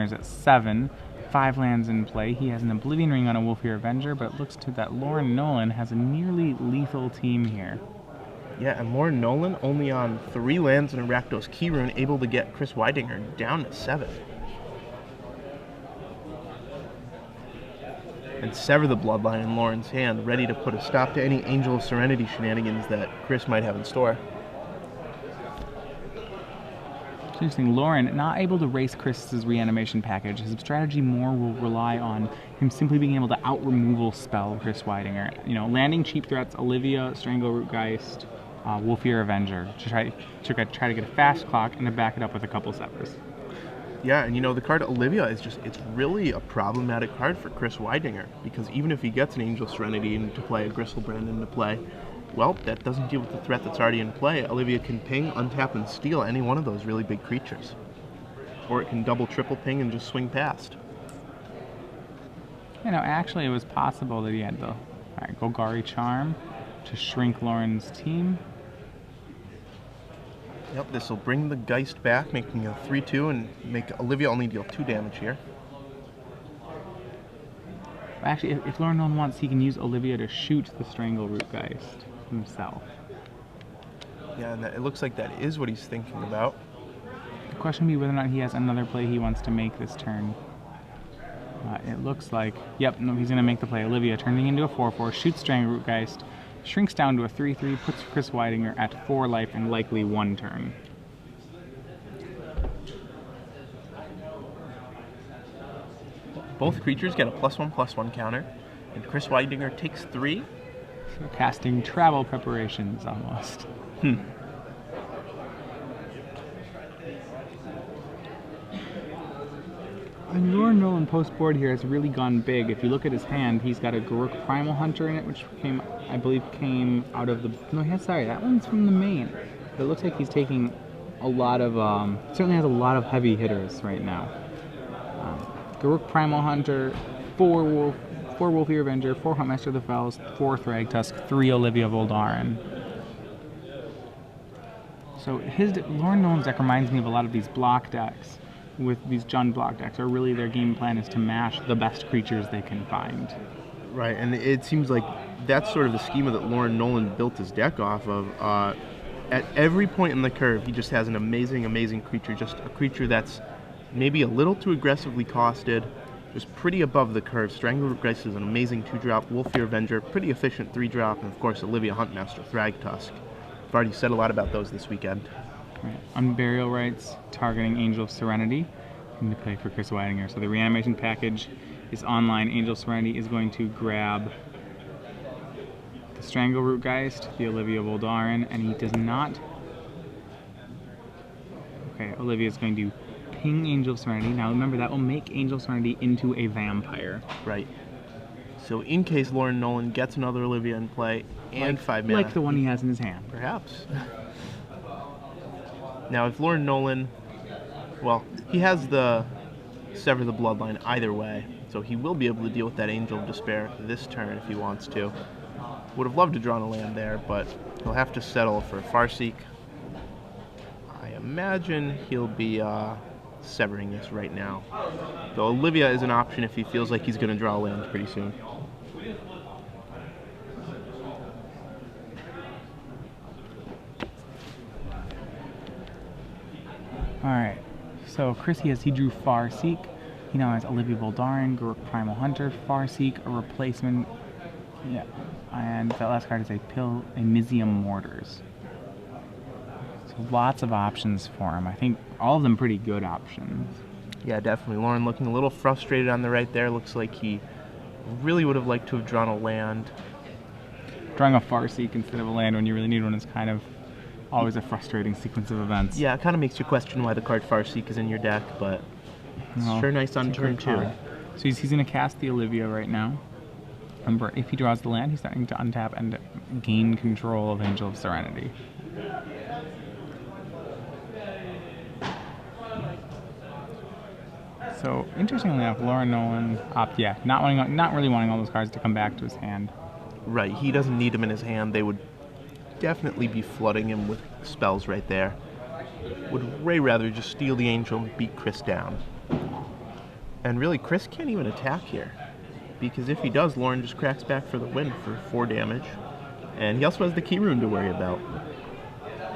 is at 7. 5 lands in play. He has an Oblivion Ring on a Wolfir Avenger, but it looks to that Lauren Nolan has a nearly lethal team here. Yeah, and Lauren Nolan only on 3 lands and a Rakdos Keyrune, able to get Chris Weidinger down to 7. And sever the Bloodline in Lauren's hand, ready to put a stop to any Angel of Serenity shenanigans that Chris might have in store. It's interesting, Lauren, not able to race Chris's reanimation package. His strategy more will rely on him simply being able to out-removal spell Chris Weidinger. You know, landing cheap threats, Olivia, Strangleroot Geist, Wolfir Avenger, to try to get a fast clock and to back it up with a couple severs. Yeah, and you know, the card Olivia is just, it's really a problematic card for Chris Weidinger, because even if he gets an Angel Serenity into play, a Gristlebrand into play, well, that doesn't deal with the threat that's already in play. Olivia can ping, untap, and steal any one of those really big creatures. Or it can double, triple ping and just swing past. You know, actually it was possible that he had the Golgari Charm to shrink Lauren's team. Yep, this will bring the Geist back, making a 3-2 and make Olivia only deal 2 damage here. Actually, if Lauren Nolan wants, he can use Olivia to shoot the Strangleroot Geist himself. Yeah, and it looks like that is what he's thinking about. The question would be whether or not he has another play he wants to make this turn. It looks like, yep, no, he's going to make the play. Olivia turning into a 4-4, shoots Strangleroot Geist, shrinks down to a 3-3, puts Chris Weidinger at 4 life and likely 1 turn. Both creatures get a +1/+1 counter, and Chris Weidinger takes 3. So casting travel preparations almost. And Lauren Nolan post-board here has really gone big. If you look at his hand, he's got a Garruk Primal Hunter in it, which I believe came out of the... No, sorry, that one's from the main. But it looks like he's taking a lot of... certainly has a lot of heavy hitters right now. Garruk Primal Hunter, 4 Wolfir Avenger, 4 Huntmaster of the Fells, 4 Thragtusk, 3 Olivia Voldaren. So Lauren Nolan's deck reminds me of a lot of these block decks. With these Jund block decks, or really their game plan is to mash the best creatures they can find. Right, and it seems like that's sort of the schema that Lauren Nolan built his deck off of. At every point in the curve, he just has an amazing, amazing creature, just a creature that's maybe a little too aggressively costed, just pretty above the curve. Strangleroot Geist is an amazing 2-drop, Wolfir Avenger, pretty efficient 3-drop, and of course Olivia Huntmaster, Thragtusk. I've already said a lot about those this weekend. Right. Unburial Rites, targeting Angel of Serenity, into play for Chris Weidinger. So the reanimation package is online. Angel of Serenity is going to grab the Strangleroot Geist, the Olivia Voldaren, and he does not... Okay, Olivia is going to ping Angel of Serenity. Now remember, that will make Angel of Serenity into a vampire. Right. So in case Lauren Nolan gets another Olivia in play and 5 mana... Like the one he has in his hand. Perhaps. Now, if Lauren Nolan, well, he has the Sever the Bloodline either way, so he will be able to deal with that Angel of Despair this turn if he wants to. Would have loved to draw a land there, but he'll have to settle for Farseek. I imagine he'll be severing this right now. Though Olivia is an option if he feels like he's going to draw a land pretty soon. Alright, so Chris, he drew Farseek. He now has Olivia Voldaren, Garruk Primal Hunter, Farseek, a replacement. Yeah, and that last card is a Mizzium Mortars. So lots of options for him. I think all of them pretty good options. Yeah, definitely. Lauren looking a little frustrated on the right there. Looks like he really would have liked to have drawn a land. Drawing a Farseek instead of a land when you really need one is kind of always a frustrating sequence of events. Yeah, it kind of makes you question why the card Farseek is in your deck, but it's sure nice on turn 2. So he's going to cast the Olivia right now. Remember, if he draws the land, he's starting to untap and gain control of Angel of Serenity. So, interestingly enough, Lauren Nolan not really wanting all those cards to come back to his hand. Right, he doesn't need them in his hand. They would definitely be flooding him with spells right there. Would way rather just steal the Angel and beat Chris down. And really, Chris can't even attack here. Because if he does, Lauren just cracks back for the win for 4 damage. And he also has the key rune to worry about,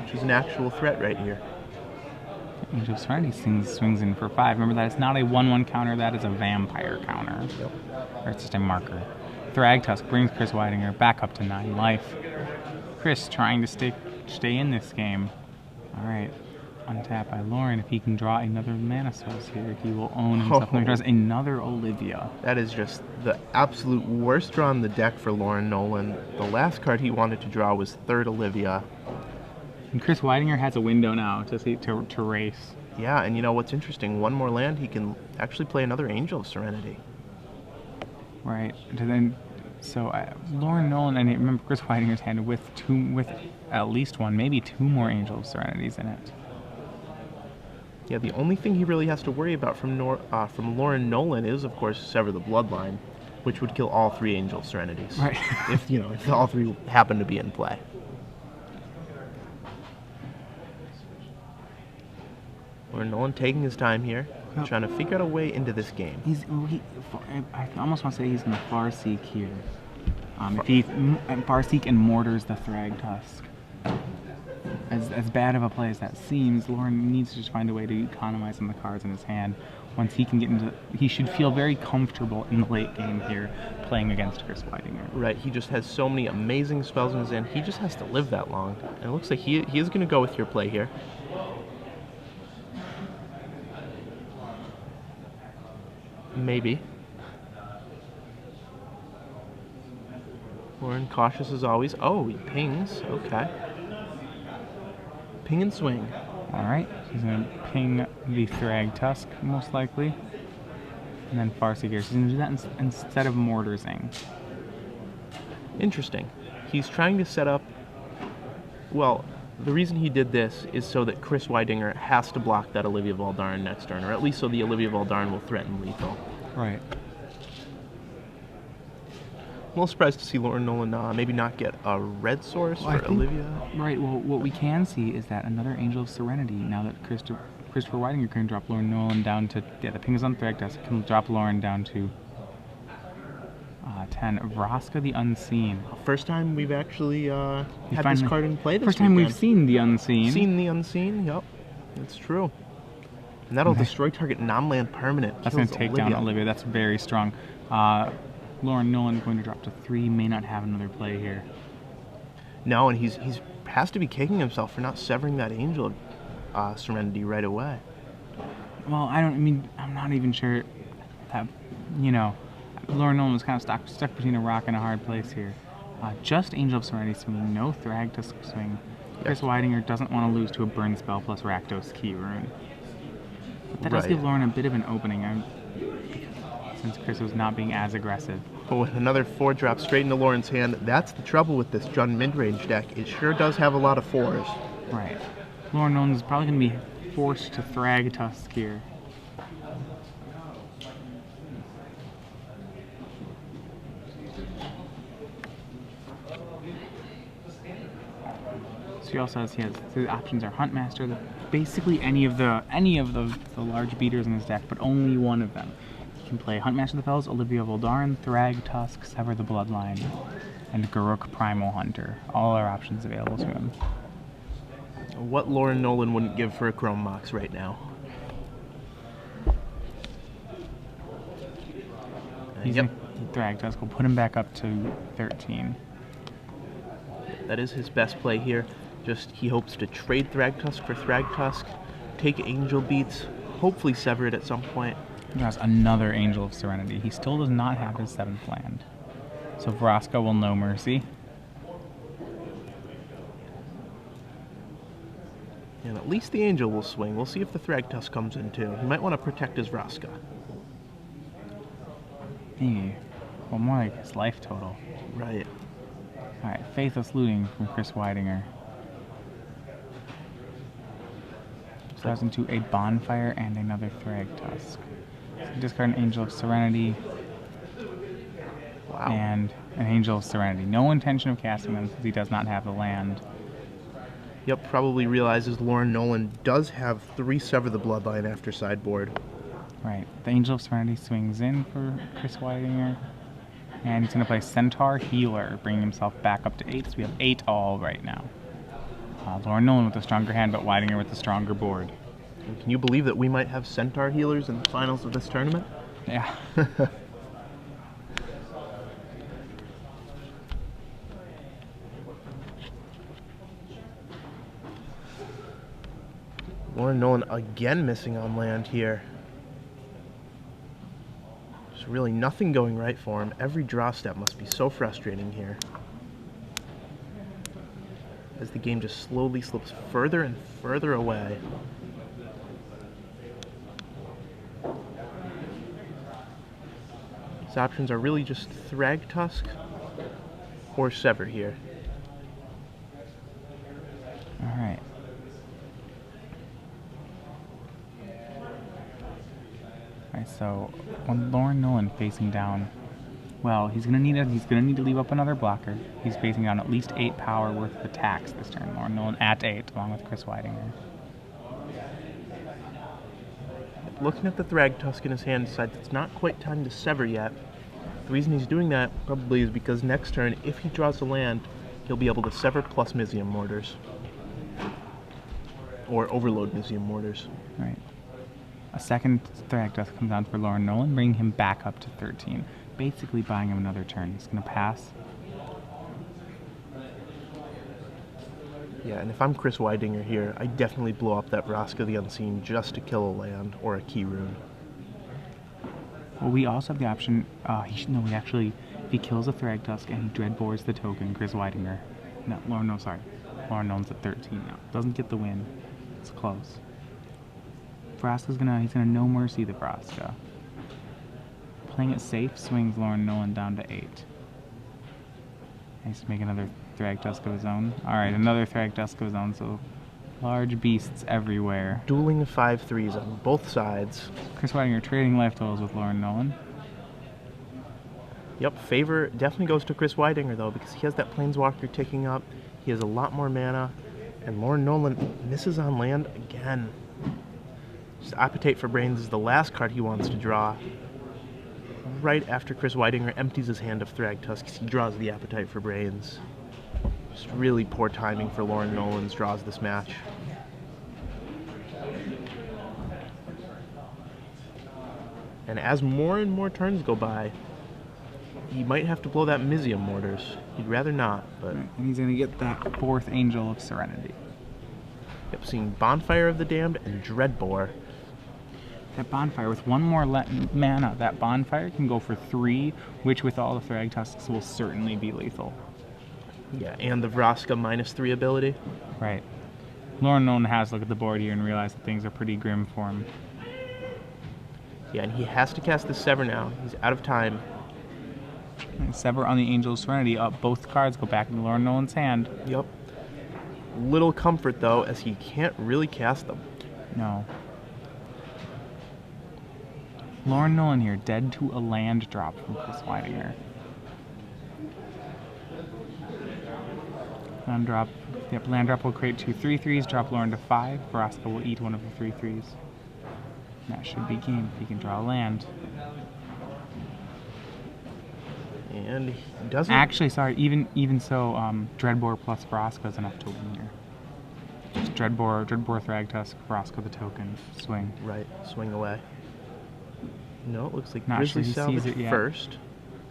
which is an actual threat right here. Angel of Serenity swings in for 5. Remember that it's not a 1/1 counter, that is a vampire counter. Yep. Or it's just a marker. Thragtusk brings Chris Weidinger back up to 9 life. Chris trying to stay in this game. Alright. Untap by Lauren. If he can draw another Mana Source here, he will own himself. He draws another Olivia. That is just the absolute worst draw in the deck for Lauren Nolan. The last card he wanted to draw was 3rd Olivia. And Chris Weidinger has a window now to race. Yeah, and you know what's interesting? One more land, he can actually play another Angel of Serenity. Right. So Lauren Nolan, and remember Chris Weidinger's hand with at least one, maybe 2 more Angel of Serenities in it. Yeah, the only thing he really has to worry about from Lauren Nolan is, of course, Sever the Bloodline, which would kill all 3 Angel Serenities. Right. if all 3 happen to be in play. Lauren Nolan taking his time here, trying to figure out a way into this game. I almost want to say he's going to Farseek here. If he Farseek and Mortars the Thragtusk. As bad of a play as that seems, Lauren needs to just find a way to economize on the cards in his hand. Once he can get into, he should feel very comfortable in the late game here, playing against Chris Weidinger. Right, he just has so many amazing spells in his hand. He just has to live that long, and it looks like he is going to go with your play here. Maybe. Lauren cautious as always. Oh, he pings. Okay. Ping and swing. Alright, he's going to ping the Thragtusk, most likely. And then Farseek here. So he's going to do that instead of Mortarsing. Interesting. He's trying to set up... Well, the reason he did this is so that Chris Weidinger has to block that Olivia Voldaren next turn, or at least so the Olivia Voldaren will threaten lethal. Right. I'm a little surprised to see Lauren Nolan maybe not get a red source for Olivia. Right, well, what we can see is that another Angel of Serenity, now that Christopher Weidinger can drop Lauren Nolan down to... Yeah, the ping is on Thragtusk, can drop Lauren down to 10. Vraska the Unseen. First time we've actually had this card in play this First time weekend. we've seen the Unseen. Seen the Unseen, yep. That's true. And that'll destroy target non-land permanent. That's going to take down Olivia. That's very strong. Lauren Nolan going to drop to 3, may not have another play here. No, and he's has to be kicking himself for not severing that Angel of Serenity right away. Well, I'm not even sure that, Lauren Nolan was kind of stuck between a rock and a hard place here. Just Angel of Serenity swinging, no Thragtusk swing. Chris Weidinger doesn't want to lose to a burn spell plus Rakdos Key Rune. But that does give Lauren a bit of an opening, since Chris was not being as aggressive. But with another 4 drop straight into Lauren's hand, that's the trouble with this Jund mid-range deck. It sure does have a lot of 4s. Right. Lauren Nolan is probably going to be forced to Thragtusk here. So he also has the options are Huntmaster, basically any of the large beaters in his deck, but only one of them. He can play Huntmaster of the Fells, Olivia Voldaren, Thragtusk, Sever the Bloodline, and Garruk Primal Hunter. All are options available to him. What Lauren Nolan wouldn't give for a Chrome Mox right now? Thragtusk will put him back up to 13. That is his best play here. Just he hopes to trade Thragtusk for Thragtusk, take Angel Beats, hopefully sever it at some point. He has another Angel of Serenity. He still does not have his 7th land. So Vraska will no mercy. And at least the Angel will swing. We'll see if the Thragtusk comes in too. He might want to protect his Vraska. Well, more like his life total. Right. Alright, Faithless Looting from Chris Weidinger. Goes into a Bonfire and another Thragtusk. So discard an Angel of Serenity. Wow. And an Angel of Serenity. No intention of casting them since he does not have the land. Yep, probably realizes Lauren Nolan does have 3 Sever the Bloodline after sideboard. Right. The Angel of Serenity swings in for Chris Weidinger. And he's going to play Centaur Healer, bringing himself back up to 8. So we have 8 all right now. Lauren Nolan with a stronger hand, but Weidinger with the stronger board. And can you believe that we might have Centaur healers in the finals of this tournament? Yeah. Lauren Nolan again missing on land here. There's really nothing going right for him. Every draw step must be so frustrating here, as the game just slowly slips further and further away. His options are really just Thragtusk or Sever here. Alright. Alright, so when Lauren Nolan facing down, well, he's gonna need to leave up another blocker. He's facing down at least 8 power worth of attacks this turn. Lauren Nolan at 8, along with Chris Weidinger. Looking at the Thragtusk in his hand, decides it's not quite time to Sever yet. The reason he's doing that probably is because next turn, if he draws a land, he'll be able to Sever plus Mizzium Mortars. Or Overload Mizzium Mortars. Right. A second Thragtusk comes down for Lauren Nolan, bringing him back up to 13. Basically buying him another turn. He's going to pass. Yeah, and if I'm Chris Weidinger here, I definitely blow up that Vraska the Unseen just to kill a land or a key rune. Well, we also have the option, if he kills a Thragtusk and he Dreadbores the token, Chris Weidinger. Lauren Nolan's at 13 now. Doesn't get the win. It's close. He's gonna No Mercy the Vraska. Playing it safe swings Lauren Nolan down to 8. He's to make another Thragtusk of his own. Alright, another Thragtusk of his own, so large beasts everywhere. Dueling 5/3s on both sides. Chris Weidinger trading life totals with Lauren Nolan. Yep, favor definitely goes to Chris Weidinger though, because he has that Planeswalker ticking up. He has a lot more mana, and Lauren Nolan misses on land again. Just Appetite for Brains is the last card he wants to draw. Right after Chris Weidinger empties his hand of Thragtusks, he draws the Appetite for Brains. Just really poor timing for Lauren Nolan's draws this match. And as more and more turns go by, he might have to blow that Mizzium Mortars. He'd rather not, but... And he's going to get that 4th Angel of Serenity. Yep, seeing Bonfire of the Damned and Dreadbore. That Bonfire, with one more mana, that Bonfire can go for 3, which with all the Thragtusks will certainly be lethal. Yeah, and the Vraska -3 ability. Right. Lauren Nolan has to look at the board here and realize that things are pretty grim for him. Yeah, and he has to cast the Sever now. He's out of time. And Sever on the Angel of Serenity. Both cards go back into Lauren Nolan's hand. Yep. Little comfort, though, as he can't really cast them. No. Lauren Nolan here, dead to a land drop from Chris Weidinger. Land drop. Yep, land drop will create 2 3/3s, drop Lauren to 5. Vraska will eat one of the 3/3s. That should be game. He can draw a land. And he doesn't... Actually, sorry, even so, Dreadbore plus Vraska is enough to win here. Just Dreadbore Thragtusk, Vraska the token, swing. Right, swing away. No, it looks like Not Grizzly sure he Salvage sees it yet. first.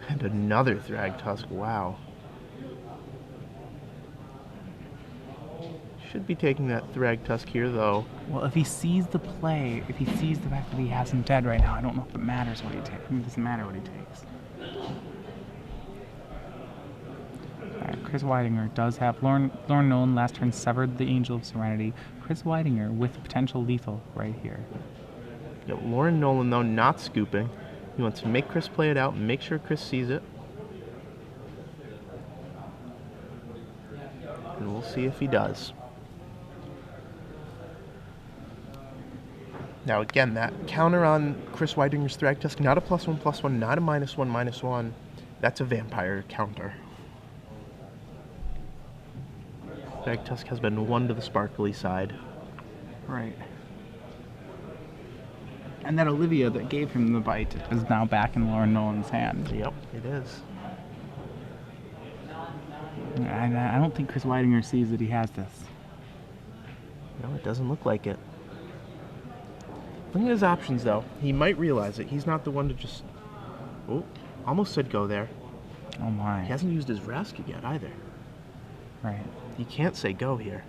And another Thragtusk, wow. Should be taking that Thragtusk here, though. Well, if he sees the play, if he sees the fact that he has him dead right now, I don't know if it matters what he takes. It doesn't matter what he takes. Chris Weidinger does have Lauren Nolan last turn severed the Angel of Serenity. Chris Weidinger with potential lethal right here. Yeah, Lauren Nolan, though, not scooping. He wants to make Chris play it out and make sure Chris sees it. And we'll see if he does. Now, again, that counter on Chris Weidinger's Thragtusk, not a +1/+1, not a -1/-1. That's a vampire counter. Thragtusk has been one to the sparkly side. Right. And that Olivia that gave him the bite is now back in Lauren Nolan's hand. Yep, it is. I don't think Chris Weidinger sees that he has this. No, it doesn't look like it. Look at his options, though. He might realize it. He's not the one to just... Oh, almost said go there. Oh my. He hasn't used his Vraska yet, either. Right. He can't say go here.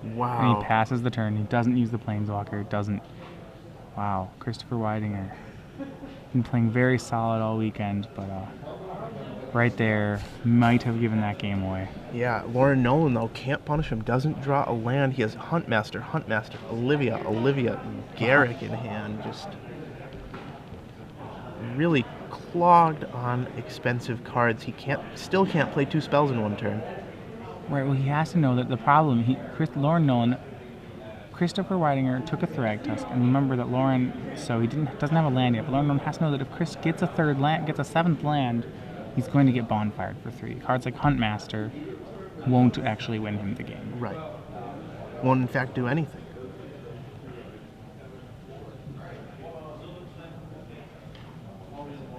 Wow. And he passes the turn. He doesn't use the Planeswalker. Doesn't. Wow. Christopher Weidinger. Been playing very solid all weekend, but right there might have given that game away. Yeah, Lauren Nolan, though, can't punish him. Doesn't draw a land. He has Huntmaster, Olivia, Garrick in hand. Just really clogged on expensive cards. He still can't play 2 spells in 1 turn. Right, well, he has to know that the problem, Lauren Nolan, Christopher Weidinger took a Thragtusk, and remember that Lauren, so he doesn't have a land yet, but Lauren Nolan has to know that if Chris gets a 7th land, he's going to get bonfired for 3. Cards like Huntmaster won't actually win him the game. Right. Won't, in fact, do anything.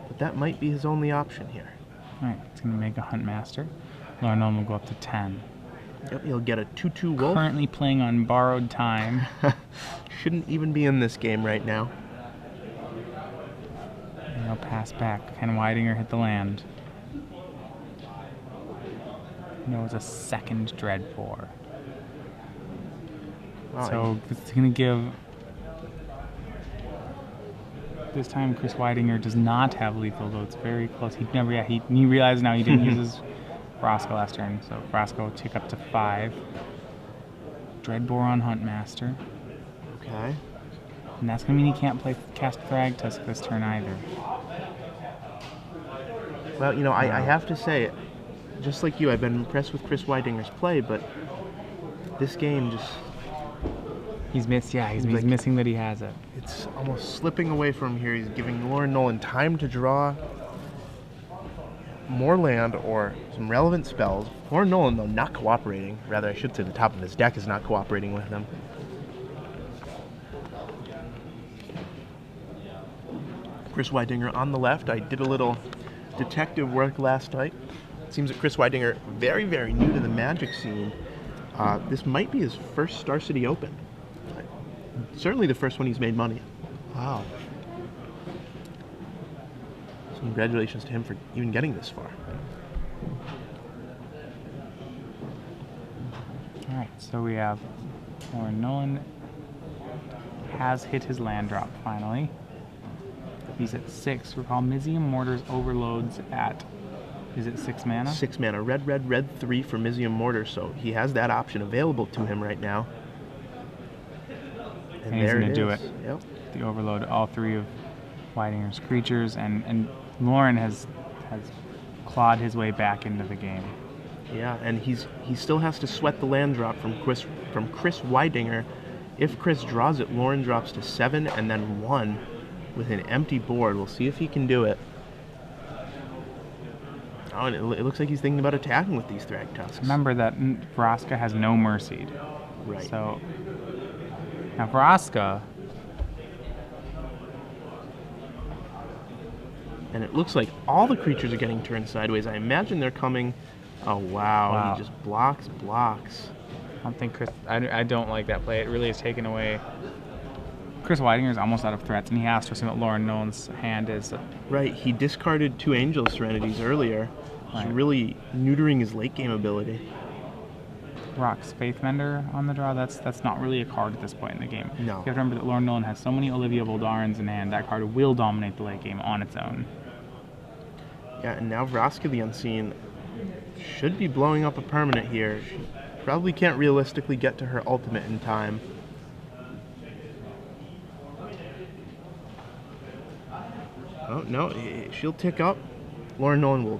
But that might be his only option here. Alright, he's going to make a Huntmaster. Lauren Nolan will go up to 10. Yep, he'll get a 2/2 wolf. Currently playing on borrowed time. Shouldn't even be in this game right now. And he'll pass back. Can Weidinger hit the land? No, it's a 2nd Dreadbore. Wow, So it's going to give... This time Chris Weidinger does not have lethal, though it's very close. He realizes now he didn't use his Vraska last turn, so Vraska will tick up to 5. Dreadbore on Huntmaster. Okay. And that's going to mean he can't cast Thragtusk this turn either. Well, you know, I have to say, just like you, I've been impressed with Chris Weidinger's play, but this game just... He's missing that he has it. It's almost slipping away from him here. He's giving Lauren Nolan time to draw more land or some relevant spells. Lauren Nolan, though, not cooperating. Rather, I should say the top of his deck is not cooperating with him. Chris Weidinger on the left. I did a little detective work last night. It seems that Chris Weidinger, very, very new to the Magic scene. This might be his first Star City Open. Certainly the first one he's made money. Wow. So congratulations to him for even getting this far. Alright, so we have Lauren Nolan has hit his land drop finally. He's at 6. Recall Mizzium Mortar's overloads at, is it 6 mana? 6 mana. Red 3 for Mizzium Mortar, so he has that option available to him right now. And he's going to do it. Yep. The overload all 3 of Weidinger's creatures, and Lauren has clawed his way back into the game. Yeah, and he still has to sweat the land drop from Chris Weidinger. If Chris draws it, Lauren drops to 7 and then 1 with an empty board. We'll see if he can do it. Oh, and it looks like he's thinking about attacking with these Thragtusks. Remember that Vraska has no Mercied. Right. So now Vraska, and it looks like all the creatures are getting turned sideways. I imagine they're coming. Oh wow. He just blocks. I don't think I don't like that play. It really is taken away. Chris Weidinger is almost out of threats, and he has to assume that Lauren Nolan's hand is. Right. He discarded 2 Angel Serenities earlier. He's Right. really neutering his late game ability. Rock's Faithmender on the draw. That's not really a card at this point in the game. No. You have to remember that Lauren Nolan has so many Olivia Voldarens in hand. That card will dominate the late game on its own. Yeah, and now Vraska the Unseen should be blowing up a permanent here. She probably can't realistically get to her ultimate in time. Oh, no, she'll tick up. Lauren Nolan will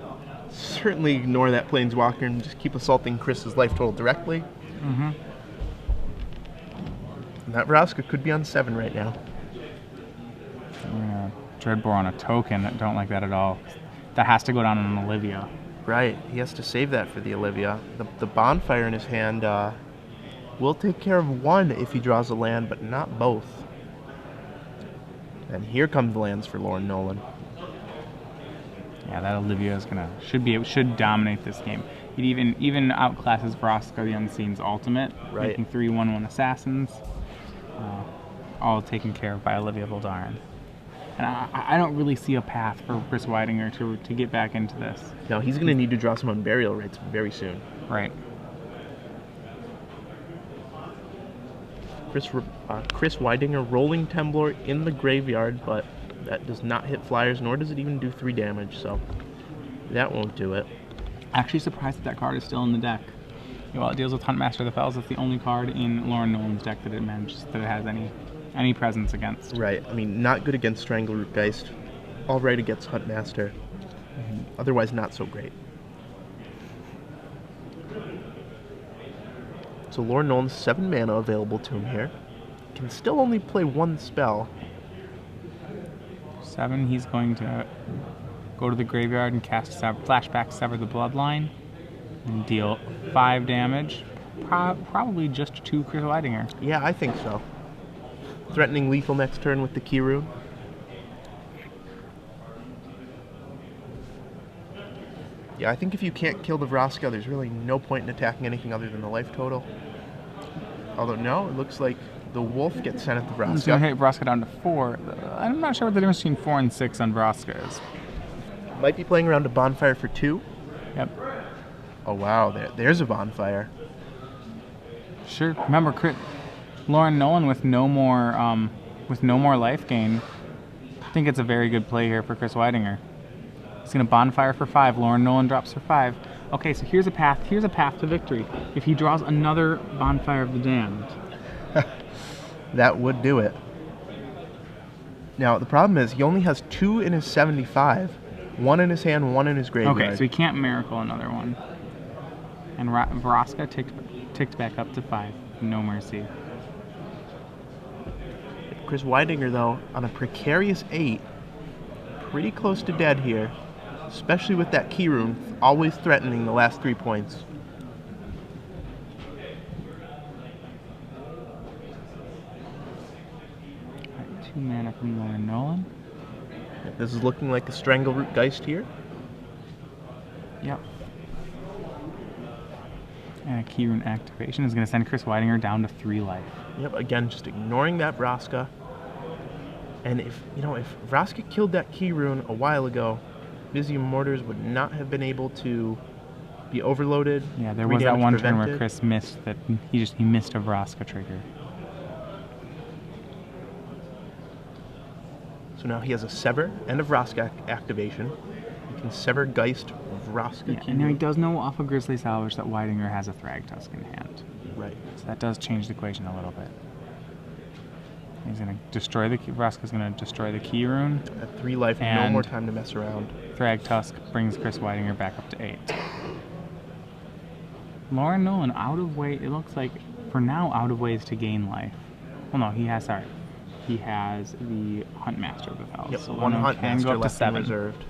certainly ignore that Planeswalker and just keep assaulting Chris's life total directly. Mm-hmm. And that Vraska could be on 7 right now. Dreadbore on a token. Don't like that at all. That has to go down on Olivia. Right, he has to save that for the Olivia. The Bonfire in his hand will take care of one if he draws a land, but not both. And here come the lands for Lauren Nolan. Yeah, that Olivia is should dominate this game. It even outclasses Vraska the Unseen's ultimate, Right. making 3/1/1 assassins, all taken care of by Olivia Voldaren. And I don't really see a path for Chris Weidinger to get back into this. Now he's going to need to draw some Unburial Rites very soon. Right. Chris Weidinger rolling Temblor in the graveyard, but that does not hit flyers, nor does it even do 3 damage, so that won't do it. Actually surprised that card is still in the deck. While it deals with Huntmaster of the Fells, it's the only card in Lauren Nolan's deck that it has any presence against. Right. I mean, not good against Strangleroot Geist. All right against Huntmaster. Otherwise, not so great. So Lauren Nolan's 7 mana available to him here. Can still only play 1 spell. 7, he's going to go to the graveyard and cast Flashback Sever the Bloodline and deal 5 damage. Probably just to Chris Weidinger. Yeah, I think so. Threatening lethal next turn with the Key Rune. Yeah, I think if you can't kill the Vraska, there's really no point in attacking anything other than the life total. Although, no, it looks like the Wolf gets sent at the Vraska. He's going to hit Vraska down to 4. I'm not sure what the difference between 4 and 6 on Vraska is. Might be playing around a Bonfire for 2. Yep. Oh, wow, there's a Bonfire. Sure. Remember, Lauren Nolan with no more life gain. I think it's a very good play here for Chris Weidinger. He's going to Bonfire for 5. Lauren Nolan drops for 5. Okay, so here's a path to victory. If he draws another Bonfire of the Damned. That would do it. Now, the problem is he only has 2 in his 75. 1 in his hand, 1 in his graveyard. Okay, so he can't Miracle another one. And Vraska ticked back up to 5. No mercy. Chris Weidinger, though, on a precarious 8. Pretty close to dead here. Especially with that Key Rune always threatening the last 3 points. Right, 2 mana from Lauren Nolan. This is looking like a Strangleroot Geist here. Yep. And a Key Rune activation is going to send Chris Weidinger down to 3 life. Yep, again, just ignoring that Vraska. And if Vraska killed that Key Rune a while ago, Visium Mortars would not have been able to be overloaded. Yeah, there was that one turn where Chris missed that. He missed a Vraska trigger. So now he has a Sever and a Vraska activation. He can Sever Geist, Vraska. Yeah, and now he does know off of Grizzly Salvage that Weidinger has a Thragtusk in hand. Right. So that does change the equation a little bit. He's going to destroy Vraska's going to destroy the Key Rune. At 3 life, no more time to mess around. Thragtusk brings Chris Weidinger back up to 8. Lauren Nolan out of way. It looks like for now out of ways to gain life. Well, no, he has the Huntmaster of the Fells. Yep, so one Huntmaster left in reserved.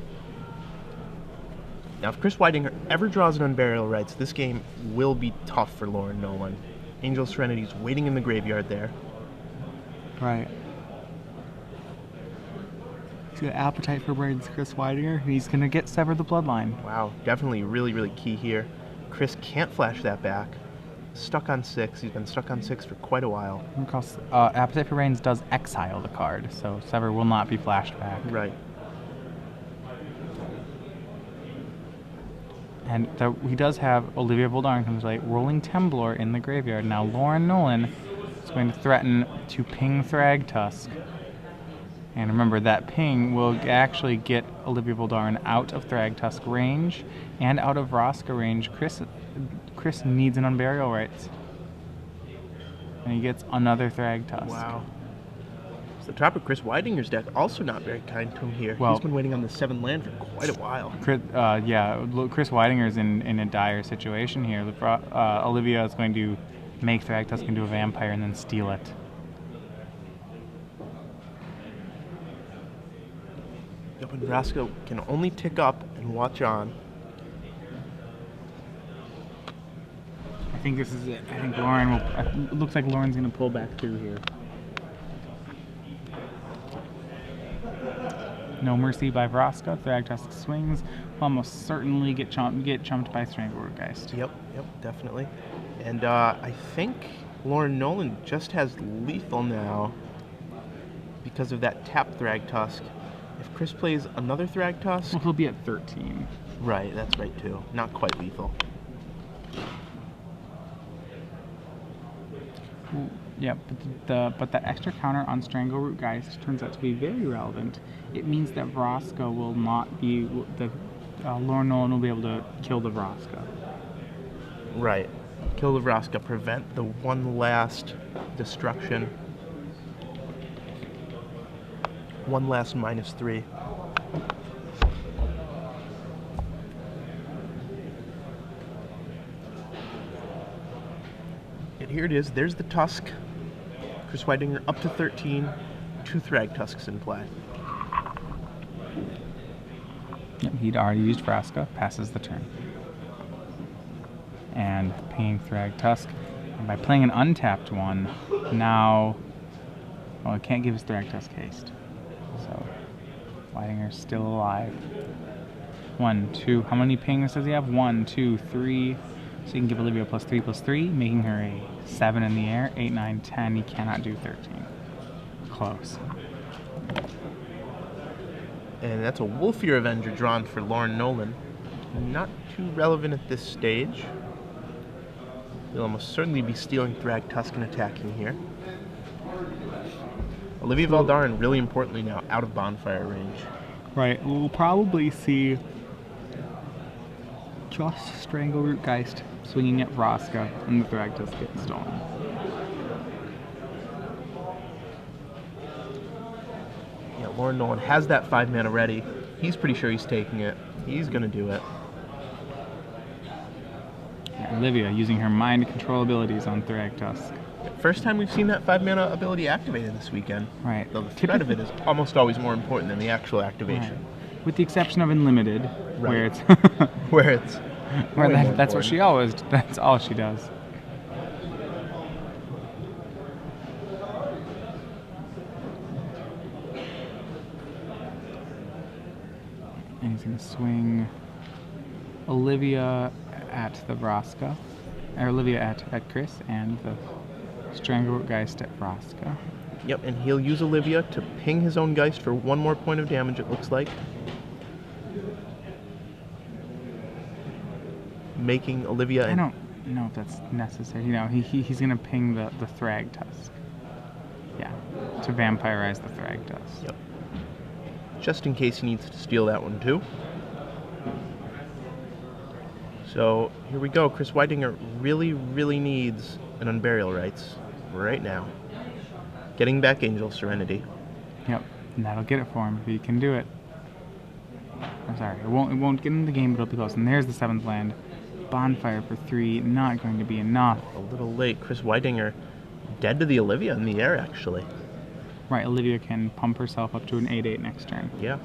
Now, if Chris Weidinger ever draws an Unburial Rites, this game will be tough for Lauren Nolan. Angel Serenity's waiting in the graveyard there. Right. He's got Appetite for Brains, Chris Weidinger. He's going to get Sever the Bloodline. Wow, definitely really, really key here. Chris can't flash that back. Stuck on 6. He's been stuck on 6 for quite a while. Because Appetite for Brains does exile the card, so Sever will not be flashed back. Right. And he does have Olivia Voldaren comes late, rolling Temblor in the graveyard. Now Lauren Nolan is going to threaten to ping Thragtusk. And remember, that ping will actually get Olivia Voldaren out of Thragtusk range and out of Vraska range. Chris needs an Unburial Rites. And he gets another Thragtusk. Wow. So the top of Chris Weidinger's deck also not very kind to him here. Well, he's been waiting on the 7 land for quite a while. Chris Weidinger's in a dire situation here. Olivia is going to make Thragtusk into a vampire and then steal it. Yep, and Vraska can only tick up and watch on. I think this is it. I think Lauren will. It looks like Lauren's gonna pull back through here. No Mercy by Vraska. Thragtusk swings. Will almost certainly get chumped by Strangleroot. Yep, definitely. And I think Lauren Nolan just has lethal now because of that tap Thragtusk. If Chris plays another Thragtusk... Well, he'll be at 13. Right, that's right too. Not quite lethal. Ooh, yeah, but that extra counter on Strangleroot turns out to be very relevant. It means that Vraska will not be... Lauren Nolan will be able to kill the Vraska. Right. Kill the Vraska, prevent the one last destruction. One last -3. And here it is. There's the Tusk. Chris Weidinger up to 13. 2 Thragtusks in play. Yep, he'd already used Vraska. Passes the turn. And paying Thragtusk. And by playing an untapped one, now... Well, it can't give his Thragtusk haste. So, Weidinger's still alive. 1, 2. How many pings does he have? 1, 2, 3. So you can give Olivia +3/+3, making her a 7 in the air. 8, 9, 10. He cannot do 13. Close. And that's a Wolfir Avenger drawn for Lauren Nolan. Not too relevant at this stage. He'll almost certainly be stealing Thragtusk and attacking here. Olivia Voldaren, really importantly now, out of bonfire range. Right, we'll probably see just Strangleroot Geist swinging at Vraska and the Thragtusk gets stolen. Yeah, Lauren Nolan has that 5 mana ready. He's pretty sure he's taking it. He's going to do it. Yeah, Olivia using her mind control abilities on Thragtusk. First time we've seen that 5 mana ability activated this weekend. Right. Though the threat of it is almost always more important than the actual activation. Right. With the exception of Unlimited, where it's where it's that's what she always. That's all she does. And he's gonna swing Olivia at the Vraska, or Olivia at Chris, and the Strangleroot Geist at Vraska. Yep, and he'll use Olivia to ping his own Geist for 1 more point of damage, it looks like. Making Olivia... I don't know if that's necessary. You know, he's going to ping the Thragtusk. Yeah, to vampirize the Thragtusk. Yep. Just in case he needs to steal that one too. So, here we go. Chris Weidinger really, really needs an Unburial Rites right now. Getting back Angel Serenity. Yep, and that'll get it for him if he can do it. I'm sorry, it won't get in the game, but it'll be close. And there's the 7th land. Bonfire for 3, not going to be enough. A little late. Chris Weidinger dead to the Olivia in the air, actually. Right, Olivia can pump herself up to an 8/8 next turn. Yeah.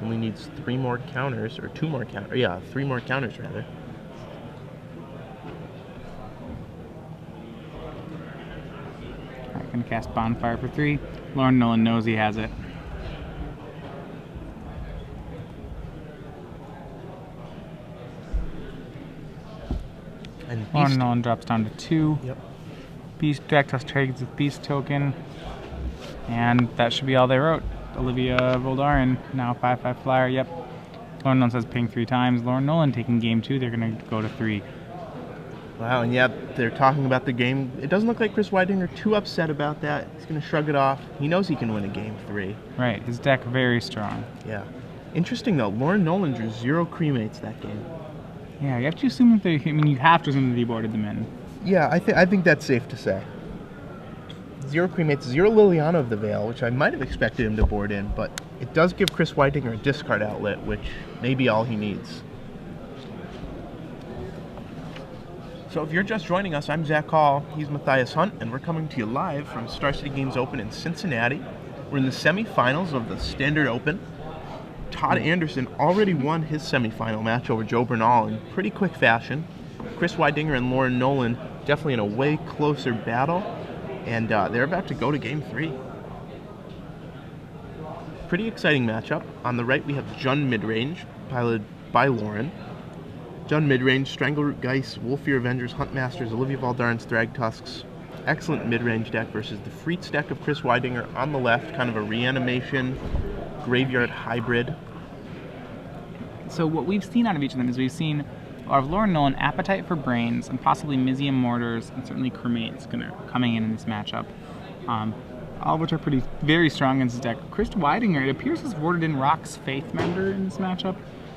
Only needs 3 more counters, or 2 more counters. Yeah, 3 more counters, rather. Alright, gonna cast Bonfire for 3. Lauren Nolan knows he has it. And Lauren Nolan drops down to 2. Yep. Beast Thragtusk trades with Beast token. And that should be all they wrote. Olivia Voldaren, now 5/5 flyer, yep. Lauren Nolan says ping 3 times. Lauren Nolan taking game 2, they're gonna go to 3. Wow, and yeah, they're talking about the game. It doesn't look like Chris Weidinger too upset about that. He's going to shrug it off. He knows he can win a game 3. Right, his deck very strong. Yeah. Interesting though, Lauren Nolan drew 0 cremates that game. Yeah, you have to assume that you have to assume that he boarded them in. Yeah, I think that's safe to say. 0 cremates, 0 Liliana of the Veil, which I might have expected him to board in, but it does give Chris Weidinger a discard outlet, which may be all he needs. So if you're just joining us, I'm Zach Hall, he's Matthias Hunt, and we're coming to you live from Star City Games Open in Cincinnati. We're in the semifinals of the Standard Open. Todd Anderson already won his semifinal match over Joe Bernal in pretty quick fashion. Chris Weidinger and Lauren Nolan definitely in a way closer battle, and they're about to go to Game 3. Pretty exciting matchup. On the right, we have Jun Midrange, piloted by Lauren. Jun Midrange, Strangleroot Geist, Wolfear Avengers, Huntmasters, Olivia Valdarn's Thragtusks. Excellent mid-range deck versus the Freets deck of Chris Weidinger on the left, kind of a reanimation, graveyard hybrid. So what we've seen out of each of them is we've seen of Lauren Nolan, Appetite for Brains, and possibly Mizium Mortars, and certainly Cremate's coming in this matchup. All of which are very strong against his deck. Chris Weidinger, it appears, has voted in Rock's Faithmender in this matchup.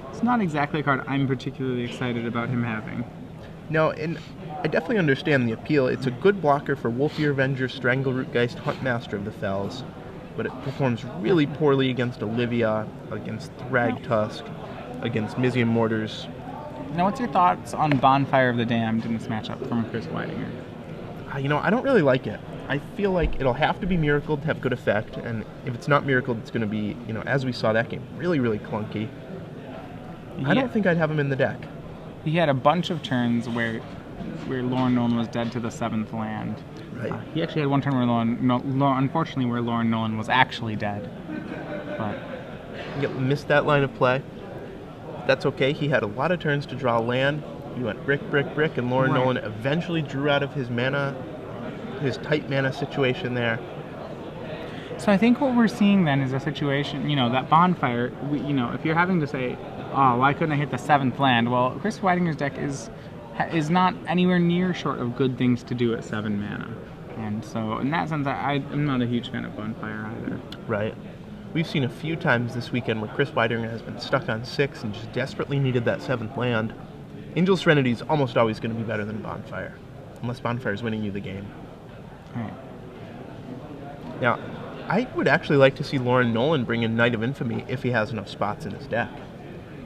It's not exactly a card I'm particularly excited about him having. No, and I definitely understand the appeal. It's a good blocker for Wolfear Avenger, Strangleroot Geist, Huntmaster of the Fells, but it performs really poorly against Olivia, against Thragtusk, against Mizium Mortars. Now, what's your thoughts on Bonfire of the Damned in this matchup from Chris Weidinger? I don't really like it. I feel like it'll have to be Miracled to have good effect, and if it's not Miracled, it's going to be, as we saw that game, really, really clunky. I don't think I'd have him in the deck. He had a bunch of turns where Lauren Nolan was dead to the 7th land. Right. He actually had one turn where unfortunately, where Lauren Nolan was actually dead. But Yep, missed that line of play. That's okay. He had a lot of turns to draw land. He went brick, brick, brick, and Lauren Nolan eventually drew out of his tight mana situation there. So I think what we're seeing then is a situation, that Bonfire, if you're having to say, oh, why couldn't I hit the 7th land? Well, Chris Weidinger's deck is not anywhere near short of good things to do at 7 mana. And so in that sense, I'm not a huge fan of Bonfire either. Right. We've seen a few times this weekend where Chris Weidinger has been stuck on 6 and just desperately needed that 7th land. Angel Serenity is almost always going to be better than Bonfire, unless Bonfire is winning you the game. All right. Now, I would actually like to see Lauren Nolan bring in Knight of Infamy if he has enough spots in his deck.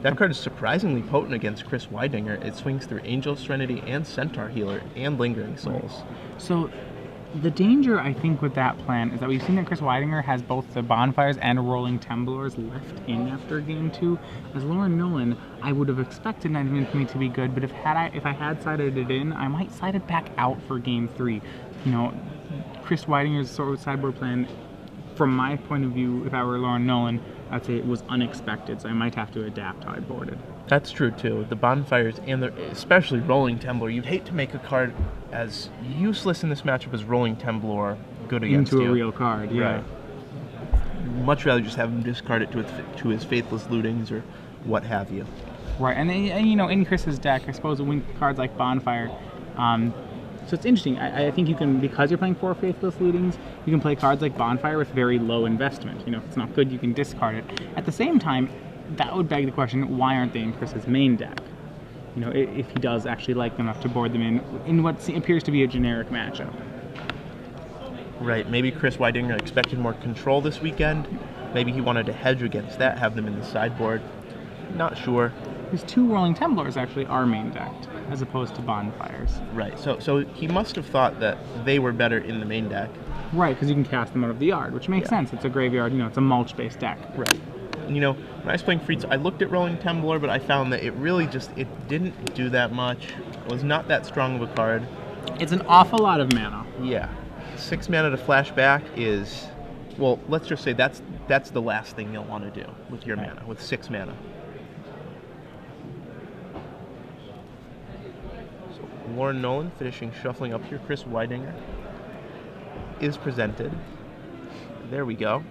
That card is surprisingly potent against Chris Weidinger. It swings through Angel Serenity and Centaur Healer and Lingering Souls. So the danger, I think, with that plan is that we've seen that Chris Weidinger has both the Bonfires and Rolling Temblors left in after Game 2. As Lauren Nolan, I would have expected Knight of Infamy to be good, but if I had sided it in, I might side it back out for Game 3. Chris Weidinger's sort of sideboard plan, from my point of view, if I were Lauren Nolan, I'd say it was unexpected, so I might have to adapt how I boarded. That's true too. The Bonfires and especially Rolling Temblor, you'd hate to make a card as useless in this matchup as Rolling Temblor good against Into you. a real card, yeah. Right. Much rather just have him discard it to his Faithless Lootings or what have you. Right, and in Chris's deck, I suppose with cards like Bonfire, so it's interesting. I think you can, because you're playing 4 Faithless Lootings, you can play cards like Bonfire with very low investment. If it's not good, you can discard it. At the same time, that would beg the question, why aren't they in Chris's main deck? If he does actually like them enough to board them in what appears to be a generic matchup. Right, maybe Chris Weidinger expected more control this weekend. Maybe he wanted to hedge against that, have them in the sideboard. Not sure. His 2 Rolling Temblors actually are main decked, as opposed to Bonfires. Right, so he must have thought that they were better in the main deck. Right, because you can cast them out of the yard, which makes sense. It's a graveyard, it's a mulch-based deck. Right. And, when I was playing Freets, I looked at Rolling Temblor, but I found that it really it didn't do that much. It was not that strong of a card. It's an awful lot of mana. Yeah. 6 mana to flashback is, well, let's just say that's the last thing you'll want to do with your mana, with 6 mana. So Lauren Nolan finishing shuffling up here. Chris Weidinger is presented. There we go.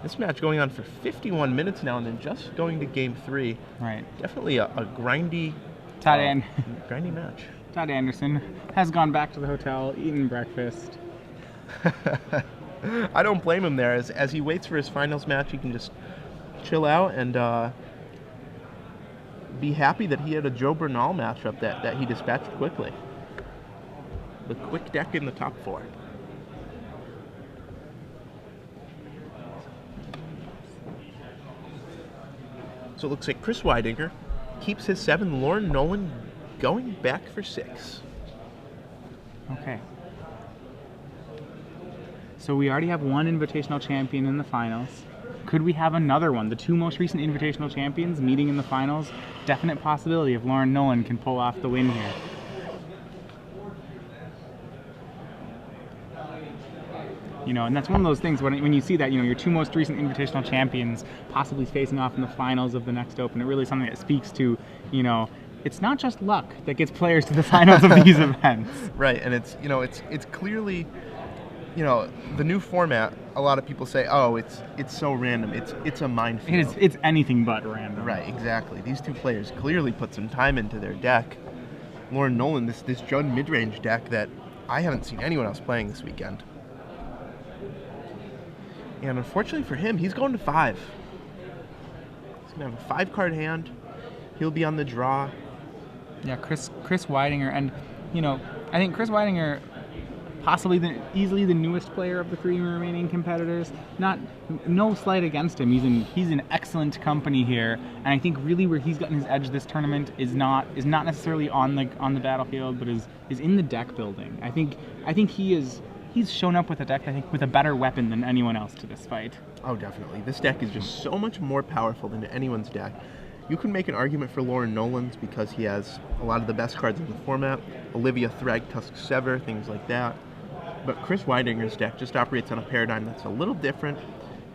This match going on for 51 minutes now and then just going to Game 3. Right. Definitely a grindy, grindy match. Todd Anderson has gone back to the hotel, eaten breakfast. I don't blame him there. As he waits for his finals match, he can just chill out and be happy that he had a Joe Bernal matchup that he dispatched quickly. The quick deck in the top 4. So it looks like Chris Weidinger keeps his 7, Lauren Nolan going back for 6. Okay. So we already have one invitational champion in the finals. Could we have another one? The two most recent Invitational champions meeting in the finals. Definite possibility if Lauren Nolan can pull off the win here. You know, and that's one of those things when you see that, you know, your two most recent Invitational champions possibly facing off in the finals of the next Open, it really is something that speaks to, you know, it's not just luck that gets players to the finals of these events. Right, and it's, you know, it's clearly, you know, the new format. A lot of people say, oh, it's so random. It's a minefield. It's anything but random. Right, exactly. These two players clearly put some time into their deck. Lauren Nolan, this Judd midrange deck that I haven't seen anyone else playing this weekend. And unfortunately for him, he's going to 5. He's going to have a 5-card hand. He'll be on the draw. Yeah, Chris Weidinger, and, you know, I think Chris Weidinger, possibly easily the newest player of the 3 remaining competitors. No slight against him. He's in excellent company here, and I think really where he's gotten his edge this tournament is not necessarily on the battlefield, but is in the deck building. I think he's shown up with a deck, I think, with a better weapon than anyone else to this fight. Oh, definitely. This deck is just so much more powerful than anyone's deck. You can make an argument for Lauren Nolan's because he has a lot of the best cards in the format. Olivia Thragtusk Sever, things like that. But Chris Weidinger's deck just operates on a paradigm that's a little different,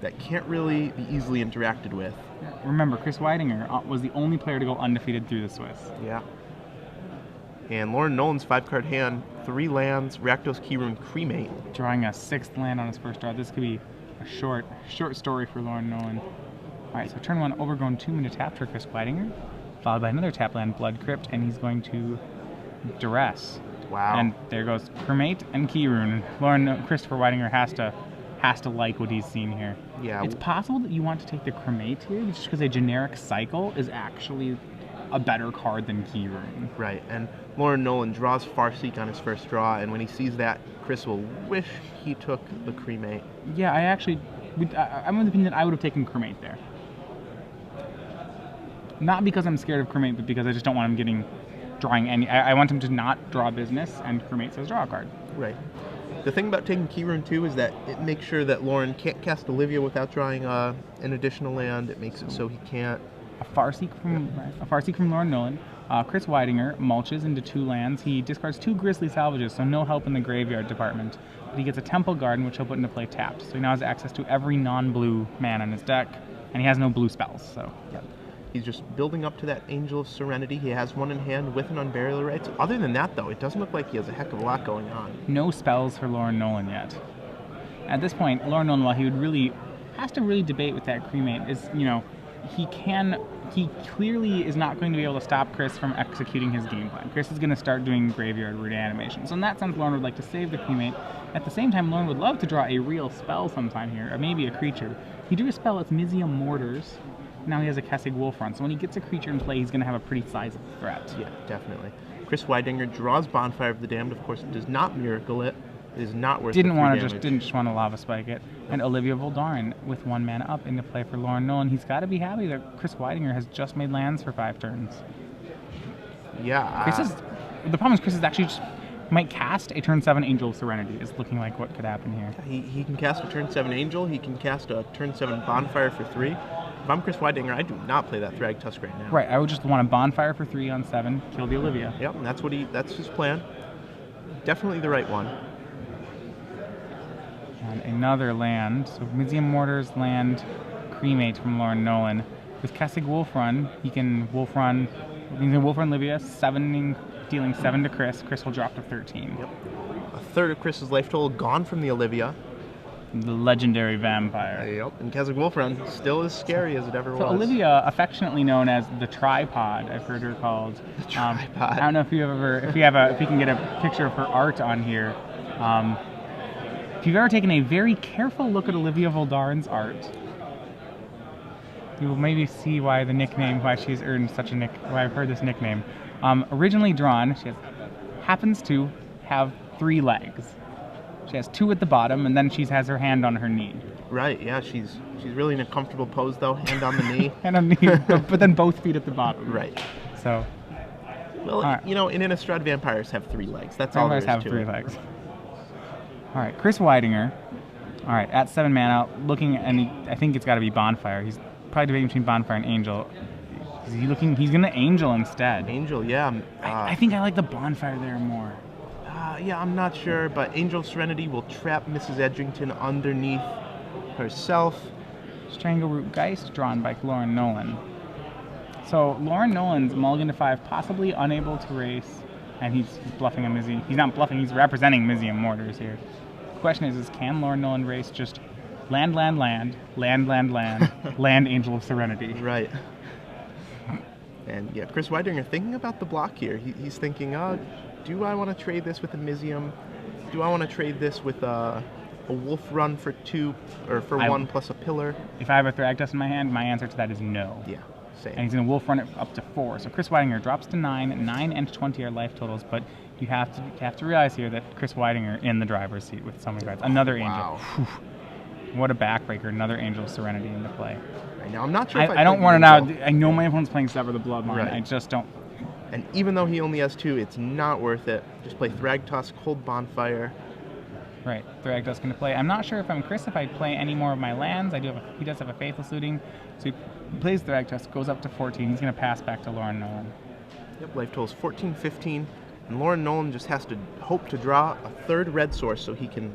that can't really be easily interacted with. Remember, Chris Weidinger was the only player to go undefeated through the Swiss. Yeah. And Lauren Nolan's 5-card hand, 3 lands, Rakdos Keyrune Cremate. Drawing a 6th land on his first draw. This could be a short story for Lauren Nolan. Alright, so turn 1, Overgrown Tomb into tap for Chris Weidinger, followed by another tap land, Blood Crypt, and he's going to Duress. Wow. And there goes Cremate and Keyrune. Christopher Weidinger has to like what he's seen here. Yeah. It's possible that you want to take the Cremate here, just because a generic cycle is actually a better card than Keyrune. Right, and Lauren Nolan draws Farseek on his first draw, and when he sees that, Chris will wish he took the Cremate. Yeah, I'm of the opinion that I would have taken Cremate there. Not because I'm scared of Cremate, but because I just don't want him drawing any. I want him to not draw business, and Cremate says draw a card. Right. The thing about taking Keyrune too is that it makes sure that Lauren can't cast Olivia without drawing an additional land. It makes it so he can't. A Farseek from Lauren Nolan. Chris Weidinger mulches into 2 lands. He discards 2 Grisly Salvages, so no help in the graveyard department. But he gets a Temple Garden, which he'll put into play tapped. So he now has access to every non-blue mana in his deck, and he has no blue spells. So. Yep. He's just building up to that Angel of Serenity. He has one in hand with an Unburial Rites. Other than that, though, it doesn't look like he has a heck of a lot going on. No spells for Lauren Nolan yet. At this point, Lauren Nolan, while he has to really debate with that Cremate, is, you know, he clearly is not going to be able to stop Chris from executing his game plan. Chris is going to start doing graveyard reanimation. So in that sense, Lauren would like to save the Cremate. At the same time, Lauren would love to draw a real spell sometime here, or maybe a creature. He drew a spell, it's Mizium Mortars. Now he has a Kessig Wolfrun, so when he gets a creature in play, he's going to have a pretty sizable threat. Yeah, definitely. Chris Weidinger draws Bonfire of the Damned. Of course, it does not miracle it. It is not worth Didn't just want to Lava Spike it. And Olivia Voldaren with 1 mana up into play for Lauren Nolan. He's got to be happy that Chris Weidinger has just made lands for 5 turns. Yeah. The problem is Chris is actually just might cast a turn 7 Angel of Serenity. Is looking like what could happen here. He can cast a turn 7 Angel. He can cast a turn 7 Bonfire for 3. If I'm Chris Weidinger, I do not play that Thragtusk right now. Right, I would just want a Bonfire for 3 on 7, kill the Olivia. Yep, and that's his plan. Definitely the right one. And another land, so Mizium Mortars land, Cremate from Lauren Nolan. With Kessig Wolfrun, he can Wolfrun Olivia, dealing 7 to Chris. Chris will drop to 13. Yep. A third of Chris's life total gone from the Olivia. The legendary vampire. Yep, and Kessig Wolfrun still as scary as it ever was. So Olivia, affectionately known as the Tripod, I've heard her called. The Tripod. I don't know if you can get a picture of her art on here. If you've ever taken a very careful look at Olivia Voldaren's art, you will maybe see why she's earned why I've heard this nickname. Originally drawn, she happens to have 3 legs. She has 2 at the bottom, and then she has her hand on her knee. Right, yeah, she's really in a comfortable pose, though, hand on the knee. Hand on the knee, but then both feet at the bottom. Right. So. Well, right. You know, in Innistrad, vampires have 3 legs. That's all there is to it. Vampires have 3 legs. All right, Chris Weidinger All right, at 7 mana, looking, and I think it's got to be Bonfire. He's probably debating between Bonfire and Angel. Is he looking? He's gonna Angel instead. Angel, yeah. I think I like the Bonfire there more. Yeah, I'm not sure, but Angel Serenity will trap Mrs. Edgington underneath herself. Strangleroot Geist, drawn by Lauren Nolan. So Lauren Nolan's mulligan to 5, possibly unable to race, and he's bluffing a Mizzy. He's not bluffing, he's representing Mizzy and Mortars here. The question is can Lauren Nolan race just land, land, land, land, land, land, land Angel of Serenity? Right. And yeah, Chris Weidinger thinking about the block here. He's thinking, do I want to trade this with a Mizium? Do I want to trade this with a Wolf Run for 2 or for 1 plus a Pillar? If I have a Thragtusk in my hand, my answer to that is no. Yeah, same. And he's going to Wolf Run it up to 4. So Chris Weidinger drops to 9. 9 and 20 are life totals, but you have to realize here that Chris Weidinger in the driver's seat with so many cards. Another Angel. Whew. What a backbreaker! Another Angel of Serenity into play. Right now, I'm not sure. I don't want to now. I know my opponent's playing Sever the Bloodline. Right. I just don't. And even though he only has 2, it's not worth it. Just play Thragtusk, hold Bonfire. Right, Thragtusk going to play. I'm not sure if I'm Chris if I'd play any more of my lands. He does have a Faithless Looting, so he plays Thragtusk, goes up to 14. He's going to pass back to Lauren Nolan. Yep, life totals 14, 15, and Lauren Nolan just has to hope to draw a 3rd red source so he can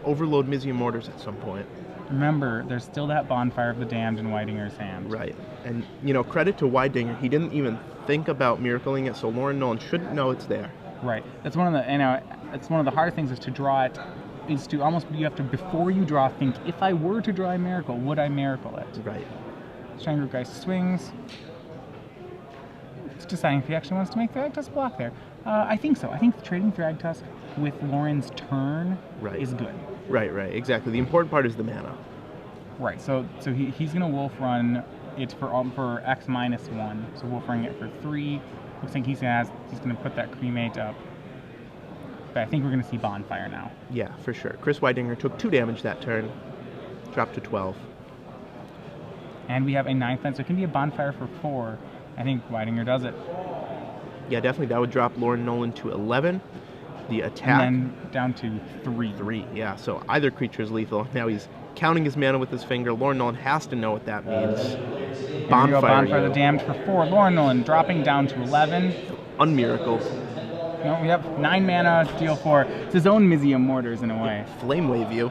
overload Mizzy Mortars at some point. Remember, there's still that Bonfire of the Damned in Weidinger's hand. Right, and credit to Weidinger, he didn't even think about miracling it, so Lauren Nolan shouldn't know it's there. Right, that's one of the it's one of the hard things is to draw it. Is to almost you have to before you draw think if I were to draw a miracle, would I miracle it? Right. Strangleroot Geist swings. It's deciding if he actually wants to make Thragtusk block there. I think so. I think trading Thragtusk with Lauren's turn is good. Right, exactly. The important part is the mana. Right, so he's going to Wolf Run it for X -1. So Wolf Running it for 3. Looks like he's going to put that Cremate up. But I think we're going to see Bonfire now. Yeah, for sure. Chris Weidinger took 2 damage that turn, dropped to 12. And we have a 9th land, so it can be a Bonfire for 4. I think Weidinger does it. Yeah, definitely. That would drop Lauren Nolan to 11. The attack... And then down to 3. 3, yeah. So either creature is lethal. Now he's counting his mana with his finger. Lauren Nolan has to know what that means. Bonfire the Damned for 4. Lauren Nolan dropping down to 11. Unmiracle. No, we have 9 mana, deal 4. It's his own Mizium Mortars in a way. Flame Wave you.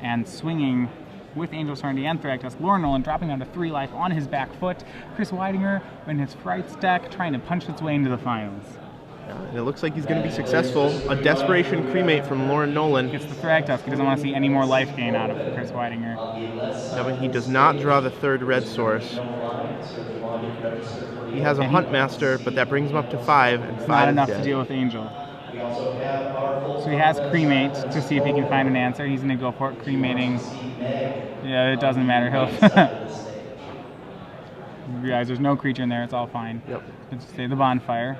And swinging with Angel Serenity and Thragtusk. Lauren Nolan dropping down to 3 life on his back foot. Chris Weidinger in his Frights deck trying to punch its way into the finals. And it looks like he's going to be successful. A Desperation Cremate from Lauren Nolan. Gets the Thragtusk. He doesn't want to see any more life gain out of Chris Weidinger. No, but he does not draw the 3rd red source. He has a Huntmaster, but that brings him up to 5, and 5 not enough dead. to deal with Angel. So he has Cremate to see if he can find an answer. He's going to go for it, Cremating. Yeah, it doesn't matter. He'll realize there's no creature in there. It's all fine. Yep. Let's say the Bonfire.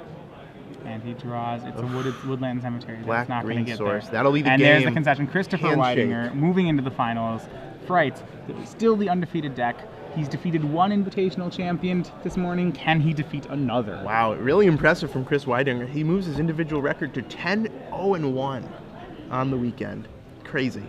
And he draws, it's a woodland cemetery. Black, not green get source. There. That'll be the and game. And there's the concession. Christopher Handshake. Weidinger moving into the finals. Frights, still the undefeated deck. He's defeated 1 invitational champion this morning. Can he defeat another? Wow, really impressive from Chris Weidinger. He moves his individual record to 10-0-1 on the weekend. Crazy.